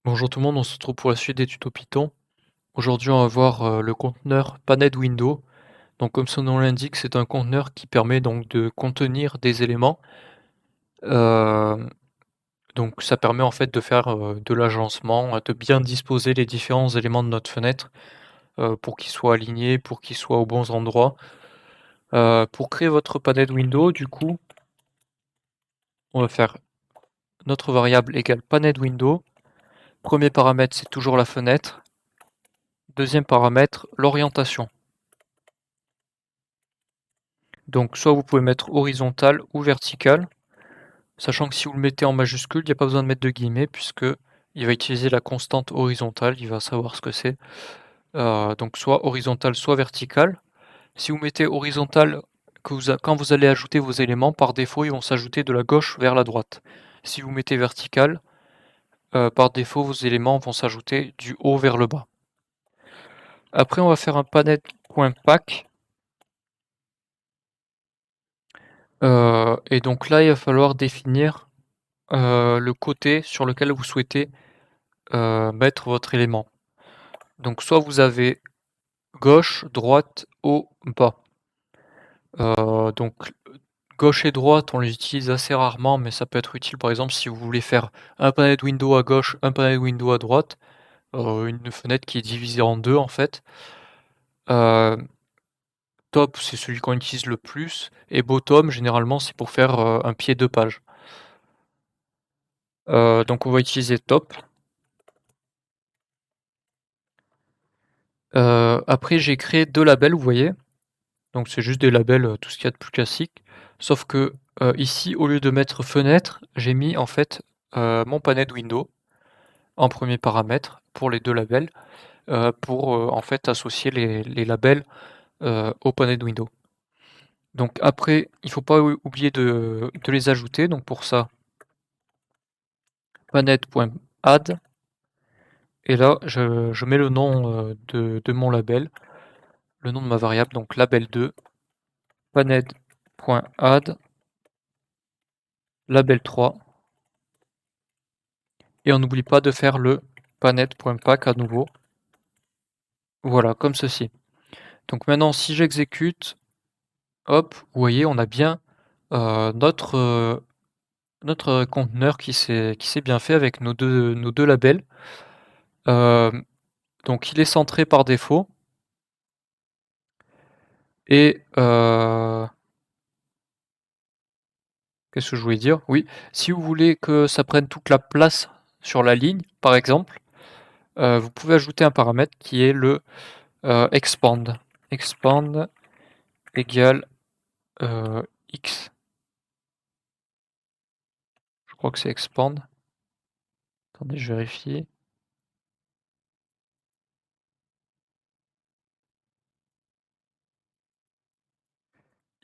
Bonjour tout le monde, on se retrouve pour la suite des tutos Python. Aujourd'hui, on va voir le conteneur paned window. Donc, comme son nom l'indique, c'est un conteneur qui permet donc de contenir des éléments. Euh, donc, ça permet en fait de faire de l'agencement, de bien disposer les différents éléments de notre fenêtre pour qu'ils soient alignés, pour qu'ils soient aux bons endroits. Pour créer votre paned window, du coup, on va faire notre variable égale paned window. Premier paramètre, c'est toujours la fenêtre. Deuxième paramètre, l'orientation. Donc soit vous pouvez mettre horizontal ou vertical, sachant que si vous le mettez en majuscule, il n'y a pas besoin de mettre de guillemets puisque il va utiliser la constante horizontale, il va savoir ce que c'est. Donc soit horizontal, soit vertical. Si vous mettez horizontal, quand vous allez ajouter vos éléments, par défaut, ils vont s'ajouter de la gauche vers la droite. Si vous mettez vertical, par défaut, vos éléments vont s'ajouter du haut vers le bas. Après, on va faire un panel.pack. Et donc là, il va falloir définir le côté sur lequel vous souhaitez mettre votre élément. Donc soit vous avez gauche, droite, haut, bas. Donc gauche et droite, on les utilise assez rarement, mais ça peut être utile par exemple si vous voulez faire un panel window à gauche, un panel window à droite, une fenêtre qui est divisée en deux en fait. Top, c'est celui qu'on utilise le plus, et bottom, généralement, c'est pour faire un pied de page. Donc on va utiliser top. Après, j'ai créé deux labels, vous voyez. Donc c'est juste des labels, tout ce qu'il y a de plus classique. Sauf que, ici, au lieu de mettre fenêtre, j'ai mis en fait, mon panel window en premier paramètre pour les 2 labels, pour, en fait associer les labels, au panel window. Donc après, il faut pas oublier de les ajouter, donc pour ça, panel.add, et là je mets le nom, de mon label, le nom de ma variable, donc label2, panel.add, label3. Et on n'oublie pas de faire le panel.pack à nouveau. Voilà, comme ceci. Donc maintenant, si j'exécute, hop, vous voyez, on a bien notre conteneur qui s'est bien fait avec nos deux labels. Euh, donc il est centré par défaut. Et qu'est-ce que je voulais dire? Oui, si vous voulez que ça prenne toute la place sur la ligne, par exemple, vous pouvez ajouter un paramètre qui est le expand. Expand égale x. Je crois que c'est expand. Attendez, je vérifie.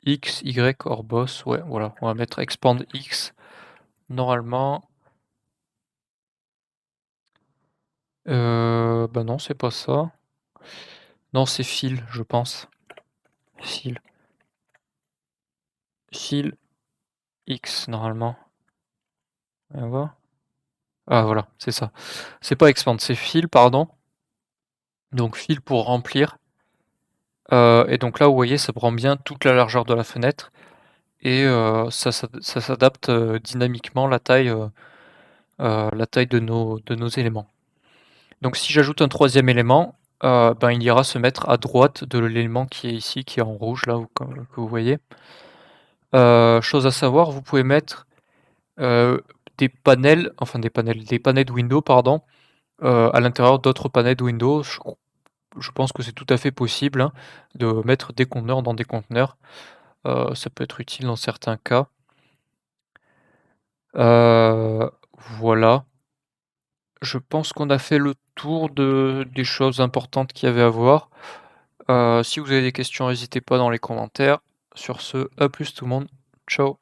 X, Y, or boss. Ouais, voilà. On va mettre expand X. Normalement. Bah non, c'est pas ça. Non, c'est fill, je pense. Fill. Fill X, normalement. On va. Ah, voilà, c'est ça. C'est pas expand, c'est fill, pardon. Donc fill pour remplir. Et donc là, vous voyez, ça prend bien toute la largeur de la fenêtre. Et ça s'adapte dynamiquement la taille de nos éléments. Donc si j'ajoute un troisième élément, ben, il ira se mettre à droite de l'élément qui est ici, qui est en rouge là, que vous voyez. Chose à savoir, vous pouvez mettre des panels, enfin des panels de window, pardon, à l'intérieur d'autres panels de window. Je pense que c'est tout à fait possible, hein, de mettre des conteneurs dans des conteneurs. Ça peut être utile dans certains cas. Euh, voilà. Je pense qu'on a fait le tour des choses importantes qu'il y avait à voir. Si vous avez des questions, n'hésitez pas dans les commentaires. Sur ce, à plus tout le monde. Ciao.